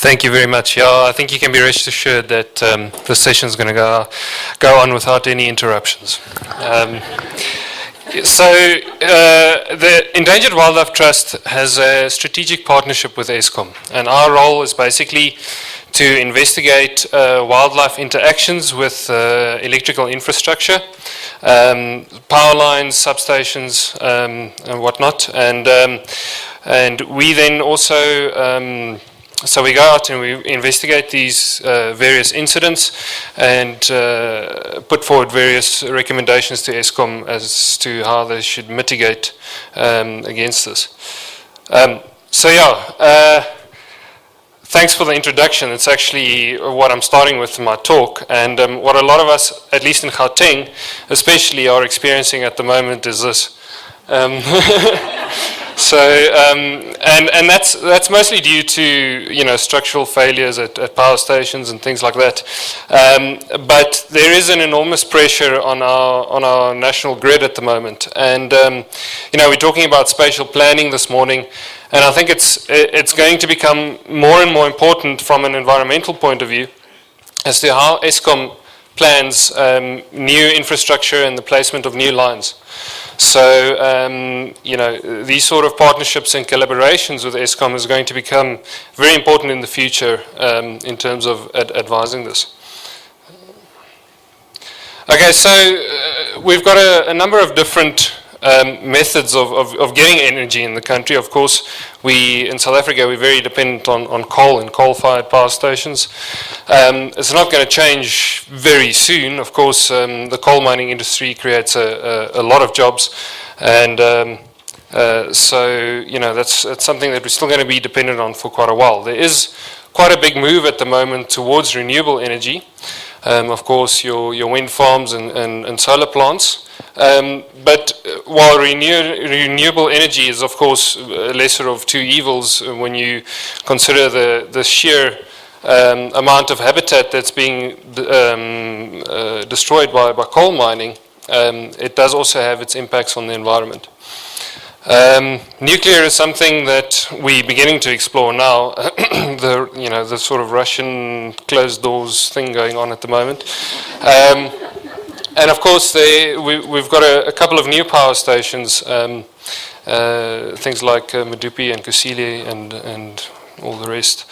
Thank you very much. Yeah, I think you can be rest assured that the session is going to go on without any interruptions. The Endangered Wildlife Trust has a strategic partnership with Eskom, and our role is basically to investigate wildlife interactions with electrical infrastructure, power lines, substations, and whatnot, and we then also so we go out and we investigate these various incidents and put forward various recommendations to Eskom as to how they should mitigate against this. Thanks for the introduction. It's actually what I'm starting with in my talk, and what a lot of us, at least in Gauteng especially, are experiencing at the moment is this. And that's mostly due to structural failures at power stations and things like that. But there is an enormous pressure on our national grid at the moment, and we're talking about spatial planning this morning, and I think it's going to become more and more important from an environmental point of view as to how Eskom plans new infrastructure and the placement of new lines. So, these sort of partnerships and collaborations with Eskom is going to become very important in the future in terms of advising this. Okay, so we've got a number of different methods of getting energy in the country. Of course, in South Africa, we're very dependent on coal and coal-fired power stations. It's not going to change very soon. Of course, the coal mining industry creates a lot of jobs, and that's something that we're still going to be dependent on for quite a while. There is quite a big move at the moment towards renewable energy. Of course, your wind farms and solar plants. But while renewable energy is, of course, a lesser of two evils when you consider the sheer amount of habitat that's being destroyed by coal mining, it does also have its impacts on the environment. Nuclear is something that we're beginning to explore now. the sort of Russian closed doors thing going on at the moment. And of course, we've got a couple of new power stations, things like Medupi and Kusile and all the rest.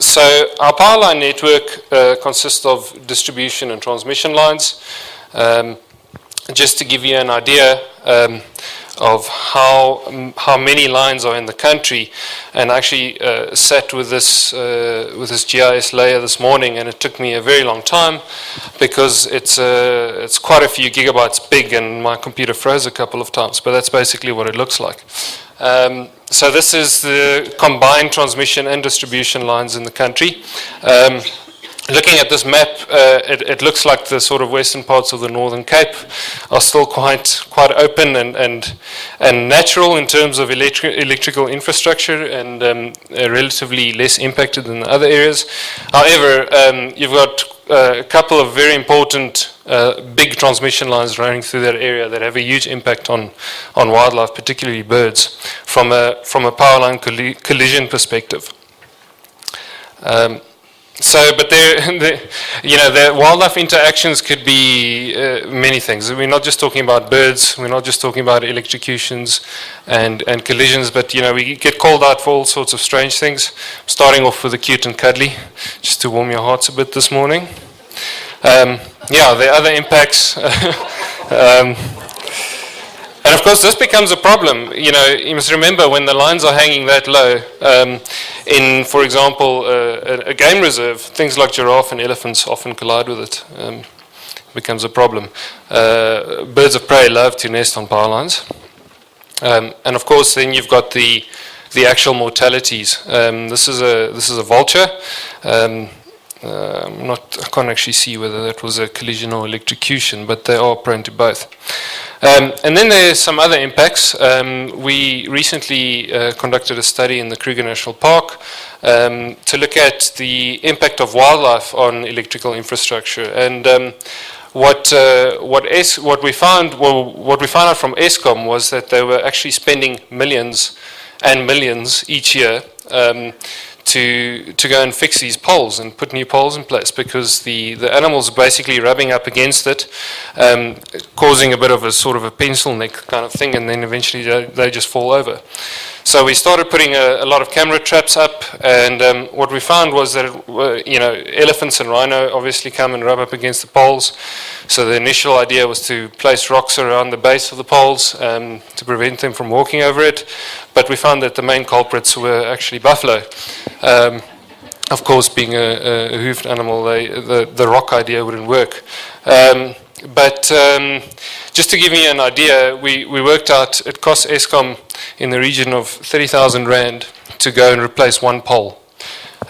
So our power line network consists of distribution and transmission lines. Just to give you an idea of how many lines are in the country, and I actually sat with this GIS layer this morning, and it took me a very long time because it's quite a few gigabytes big, and my computer froze a couple of times. But that's basically what it looks like. So this is the combined transmission and distribution lines in the country. Looking at this map, it looks like the sort of western parts of the Northern Cape are still quite open and natural in terms of electrical infrastructure, and relatively less impacted than the other areas. However, you've got a couple of very important big transmission lines running through that area that have a huge impact on wildlife, particularly birds, from a power line collision perspective. But the wildlife interactions could be many things. We're not just talking about birds. We're not just talking about electrocutions and collisions. But we get called out for all sorts of strange things. Starting off with the cute and cuddly, just to warm your hearts a bit this morning. There are other impacts. And of course, this becomes a problem. You must remember when the lines are hanging that low, in, for example, a game reserve, things like giraffe and elephants often collide with it. It becomes a problem. Birds of prey love to nest on power lines. And of course, then you've got the actual mortalities. This is a vulture. I can't actually see whether that was a collision or electrocution, but they are prone to both. And then there's some other impacts. We recently conducted a study in the Kruger National Park to look at the impact of wildlife on electrical infrastructure. And what we found out from Eskom was that they were actually spending millions and millions each year to go and fix these poles and put new poles in place, because the animals are basically rubbing up against it, causing a bit of a sort of a pencil neck kind of thing, and then eventually they just fall over. So we started putting a lot of camera traps up, and what we found was that, elephants and rhino obviously come and rub up against the poles. So the initial idea was to place rocks around the base of the poles to prevent them from walking over it. But we found that the main culprits were actually buffalo. Of course, being a hoofed animal, the rock idea wouldn't work. But just to give you an idea, we worked out it cost Eskom in the region of 30,000 Rand to go and replace one pole.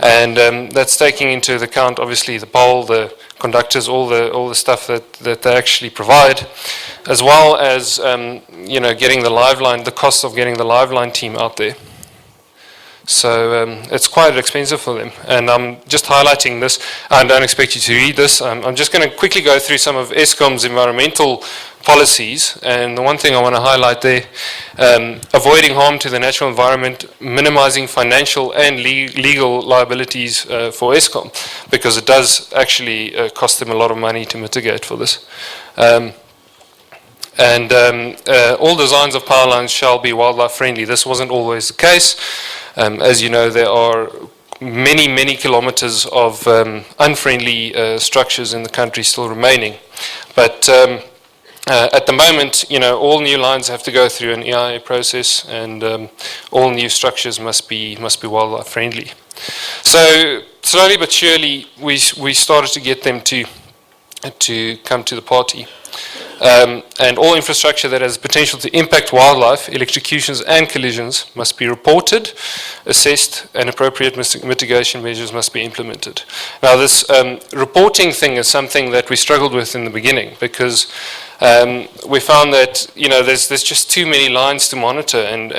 And that's taking into account, obviously, the pole, the conductors, all the stuff that they actually provide, as well as getting the live line, the cost of getting the live line team out there. So it's quite expensive for them. And I'm just highlighting this. I don't expect you to read this. I'm just going to quickly go through some of Eskom's environmental policies. And the one thing I want to highlight there, avoiding harm to the natural environment, minimizing financial and legal liabilities for Eskom, because it does actually cost them a lot of money to mitigate for this. All designs of power lines shall be wildlife friendly. This wasn't always the case. As you know, there are many, many kilometers of unfriendly structures in the country still remaining. But at the moment, all new lines have to go through an EIA process, and all new structures must be wildlife friendly. So slowly but surely, we started to get them to come to the party. And all infrastructure that has potential to impact wildlife, electrocutions and collisions must be reported, assessed, and appropriate mitigation measures must be implemented. Now this reporting thing is something that we struggled with in the beginning, because we found that there's just too many lines to monitor, and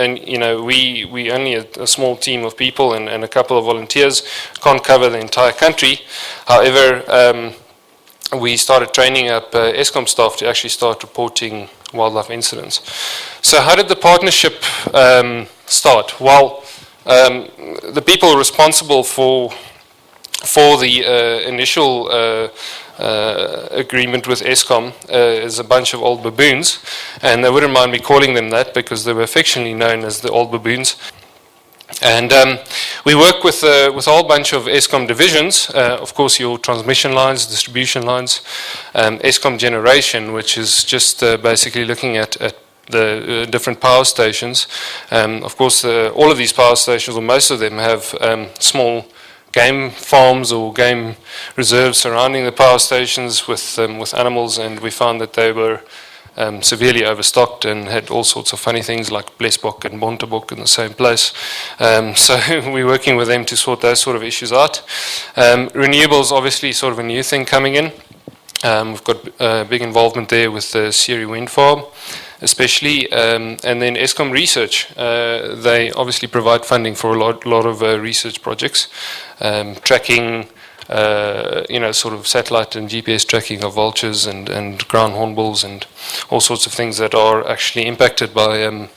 we only a small team of people and a couple of volunteers can't cover the entire country. However, we started training up Eskom staff to actually start reporting wildlife incidents. So how did the partnership start? Well, the people responsible for the initial agreement with Eskom is a bunch of old baboons, and they wouldn't mind me calling them that because they were affectionately known as the old baboons. And we work with a whole bunch of Eskom divisions, of course your transmission lines, distribution lines, Eskom generation, which is just basically looking at the different power stations. Of course, all of these power stations, or most of them, have small game farms or game reserves surrounding the power stations with animals, and we found that they were severely overstocked and had all sorts of funny things like Blesbok and Bontebok in the same place. So we're working with them to sort those sort of issues out. Renewables, obviously, sort of a new thing coming in. We've got big involvement there with the Siri wind farm, especially, and then Eskom research. They obviously provide funding for a lot of research projects, tracking, sort of satellite and GPS tracking of vultures and ground hornbills and all sorts of things that are actually impacted by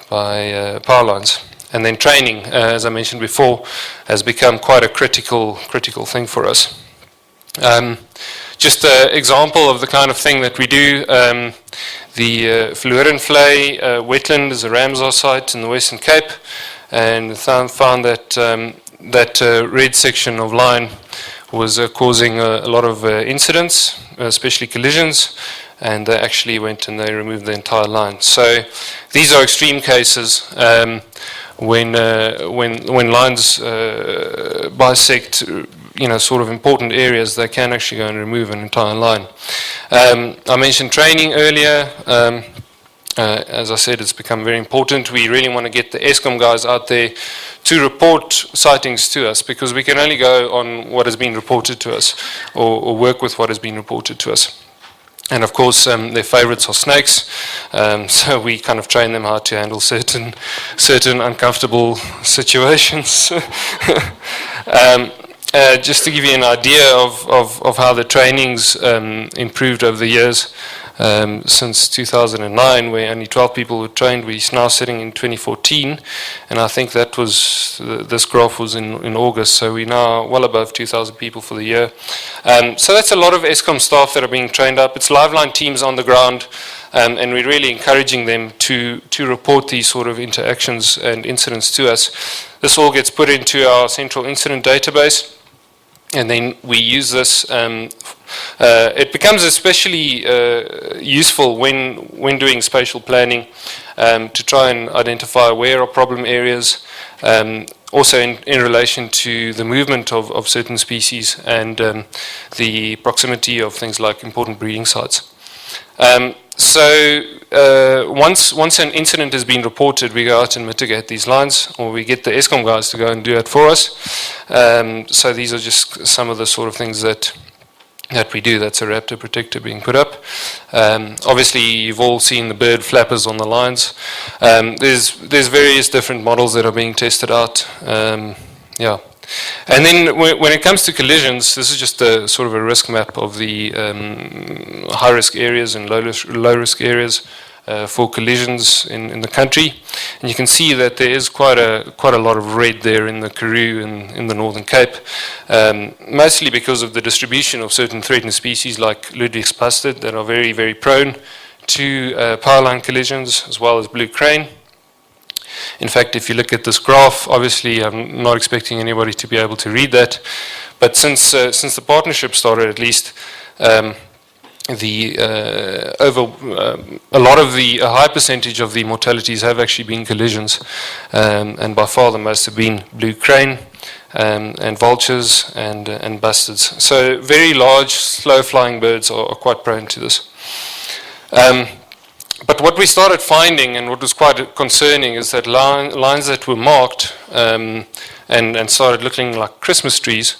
power lines. And then training, as I mentioned before, has become quite a critical thing for us. Just an example of the kind of thing that we do, the Verlorenvlei wetland is a Ramsar site in the Western Cape, and found that that red section of line was causing a lot of incidents, especially collisions, and they actually went and they removed the entire line. So these are extreme cases when lines bisect sort of important areas. They can actually go and remove an entire line. I mentioned training earlier. As I said, it's become very important. We really want to get the Eskom guys out there to report sightings to us, because we can only go on what has been reported to us, or work with what has been reported to us. And of course, their favorites are snakes, so we kind of train them how to handle certain uncomfortable situations. Just to give you an idea of how the training's improved over the years, since 2009, where only 12 people were trained. We're now sitting in 2014, and I think that was, this graph was in August, so we're now well above 2,000 people for the year. So that's a lot of Eskom staff that are being trained up. It's liveline teams on the ground, and we're really encouraging them to report these sort of interactions and incidents to us. This all gets put into our central incident database, and then we use this. It becomes especially useful when doing spatial planning, to try and identify where are problem areas, also in relation to the movement of certain species and the proximity of things like important breeding sites. So once an incident has been reported, we go out and mitigate these lines, or we get the Eskom guys to go and do it for us. So these are just some of the sort of things that we do. That's a raptor protector being put up. Obviously, you've all seen the bird flappers on the lines. There's various different models that are being tested out. Yeah. And then when it comes to collisions, this is just a sort of a risk map of the high-risk areas and low-risk areas for collisions in the country. And you can see that there is quite a lot of red there in the Karoo and in the Northern Cape, mostly because of the distribution of certain threatened species like Ludwig's bustard that are very, very prone to power line collisions, as well as blue crane. In fact, if you look at this graph, obviously I'm not expecting anybody to be able to read that, but since the partnership started, at least, a high percentage of the mortalities have actually been collisions, and by far the most have been blue crane and vultures and bustards. So very large, slow-flying birds are quite prone to this. But what we started finding, and what was quite concerning, is that lines that were marked and started looking like Christmas trees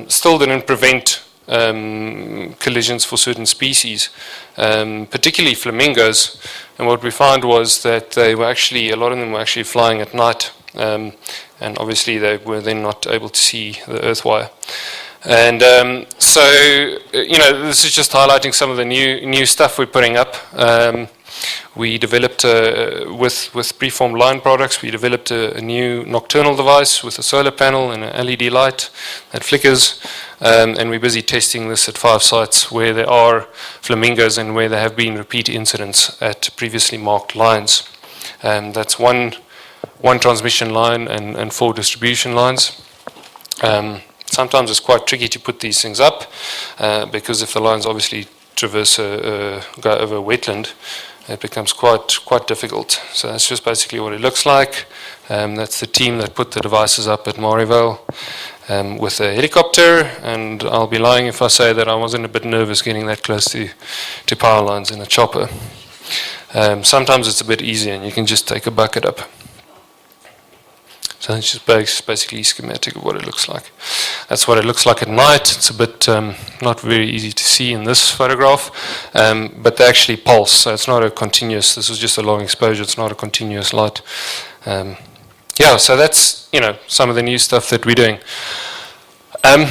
still didn't prevent collisions for certain species, particularly flamingos. And what we found was that they were actually, a lot of them were actually flying at night, and obviously they were then not able to see the earth wire. And so, this is just highlighting some of the new stuff we're putting up. We developed, with preformed line products, we developed a new nocturnal device with a solar panel and an LED light that flickers, and we're busy testing this at 5 sites where there are flamingos and where there have been repeat incidents at previously marked lines. That's one transmission line and 4 distribution lines. Sometimes it's quite tricky to put these things up, because if the lines obviously traverse go over a wetland, it becomes quite difficult. So that's just basically what it looks like. That's the team that put the devices up at Marievale with a helicopter, and I'll be lying if I say that I wasn't a bit nervous getting that close to power lines in a chopper. Sometimes it's a bit easier and you can just take a bucket up. So it's just basically schematic of what it looks like. That's what it looks like at night. It's a bit not very easy to see in this photograph, but they actually pulse, so it's not a continuous, this is just a long exposure, it's not a continuous light. Yeah, so that's, some of the new stuff that we're doing. Yeah,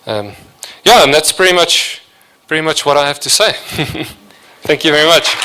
and that's pretty much what I have to say. Thank you very much.